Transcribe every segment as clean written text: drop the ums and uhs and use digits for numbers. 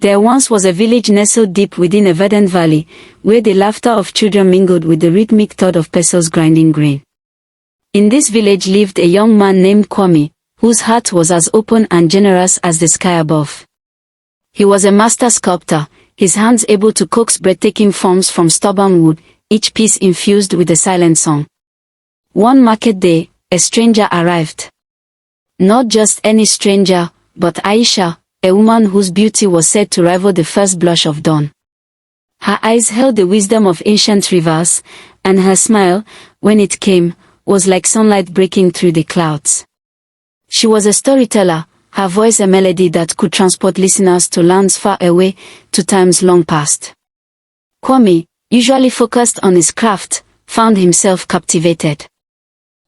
There once was a village nestled deep within a verdant valley, where the laughter of children mingled with the rhythmic thud of peasants grinding grain. In this village lived a young man named Kwame, whose heart was as open and generous as the sky above. He was a master sculptor, his hands able to coax breathtaking forms from stubborn wood, each piece infused with a silent song. One market day, a stranger arrived. Not just any stranger, but Aisha, a woman whose beauty was said to rival the first blush of dawn. Her eyes held the wisdom of ancient rivers, and her smile, when it came, was like sunlight breaking through the clouds. She was a storyteller, her voice a melody that could transport listeners to lands far away, to times long past. Kwame, usually focused on his craft, found himself captivated.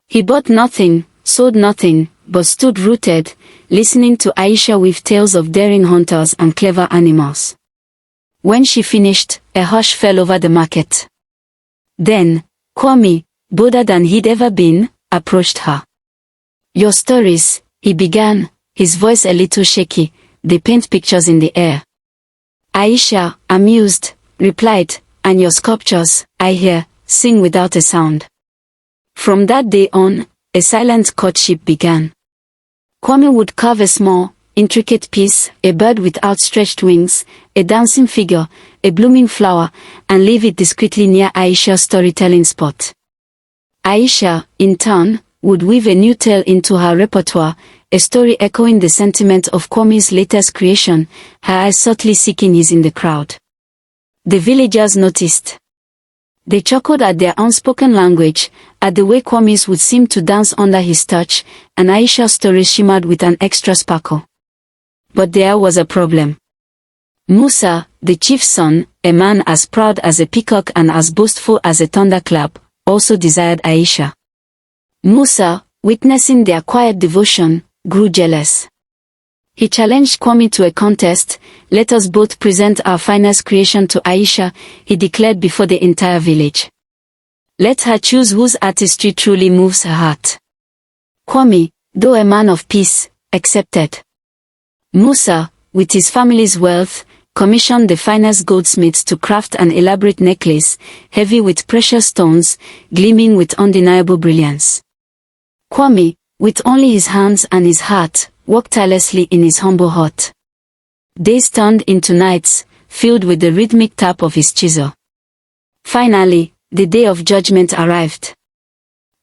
He bought nothing, sold nothing, but stood rooted, listening to Aisha weave tales of daring hunters and clever animals. When she finished, a hush fell over the market. Then, Kwame, bolder than he'd ever been, approached her. "Your stories," he began, his voice a little shaky, "they paint pictures in the air." Aisha, amused, replied, "And your sculptures, I hear, sing without a sound." From that day on, a silent courtship began. Kwame would carve a small, intricate piece, a bird with outstretched wings, a dancing figure, a blooming flower, and leave it discreetly near Aisha's storytelling spot. Aisha, in turn, would weave a new tale into her repertoire, a story echoing the sentiment of Kwame's latest creation, her eyes subtly seeking his in the crowd. The villagers noticed. They chuckled at their unspoken language, at the way Kwame's would seem to dance under his touch, and Aisha's stories shimmered with an extra sparkle. But there was a problem. Musa, the chief's son, a man as proud as a peacock and as boastful as a thunderclap, also desired Aisha. Musa, witnessing their quiet devotion, grew jealous. He challenged Kwame to a contest. "Let us both present our finest creation to Aisha," he declared before the entire village. "Let her choose whose artistry truly moves her heart." Kwame, though a man of peace, accepted. Musa, with his family's wealth, commissioned the finest goldsmiths to craft an elaborate necklace, heavy with precious stones, gleaming with undeniable brilliance. Kwame, with only his hands and his heart, worked tirelessly in his humble hut. Days turned into nights, filled with the rhythmic tap of his chisel. Finally, the day of judgment arrived.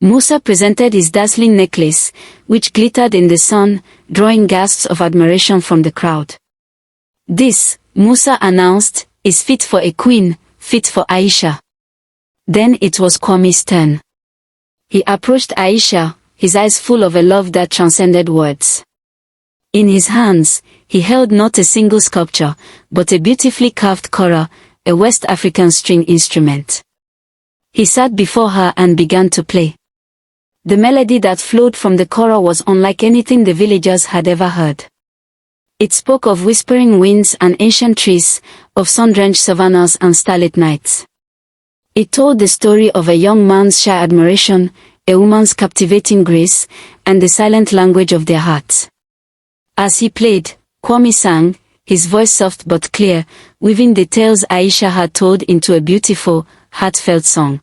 Musa presented his dazzling necklace, which glittered in the sun, drawing gasps of admiration from the crowd. "This," Musa announced, "is fit for a queen, fit for Aisha." Then it was Kwame's turn. He approached Aisha, his eyes full of a love that transcended words. In his hands, he held not a single sculpture, but a beautifully carved kora, a West African string instrument. He sat before her and began to play. The melody that flowed from the kora was unlike anything the villagers had ever heard. It spoke of whispering winds and ancient trees, of sun-drenched savannas and starlit nights. It told the story of a young man's shy admiration, a woman's captivating grace, and the silent language of their hearts. As he played, Kwame sang, his voice soft but clear, weaving the tales Aisha had told into a beautiful, heartfelt song.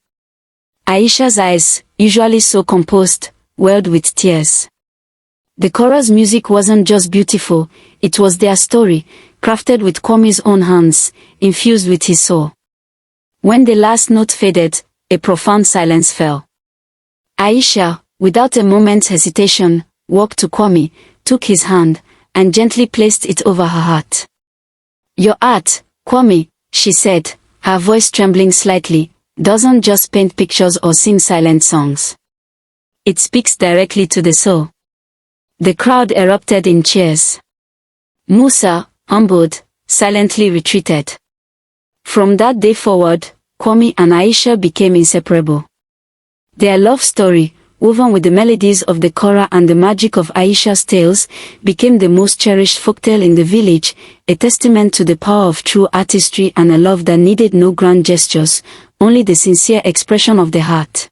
Aisha's eyes, usually so composed, welled with tears. The chora's music wasn't just beautiful, it was their story, crafted with Kwame's own hands, infused with his soul. When the last note faded, a profound silence fell. Aisha, without a moment's hesitation, walked to Kwame, took his hand, and gently placed it over her heart. "Your art, Kwame," she said, her voice trembling slightly, "doesn't just paint pictures or sing silent songs. It speaks directly to the soul." The crowd erupted in cheers. Musa, humbled, silently retreated. From that day forward, Kwame and Aisha became inseparable. Their love story, woven with the melodies of the kora and the magic of Aisha's tales, became the most cherished folktale in the village, a testament to the power of true artistry and a love that needed no grand gestures, only the sincere expression of the heart.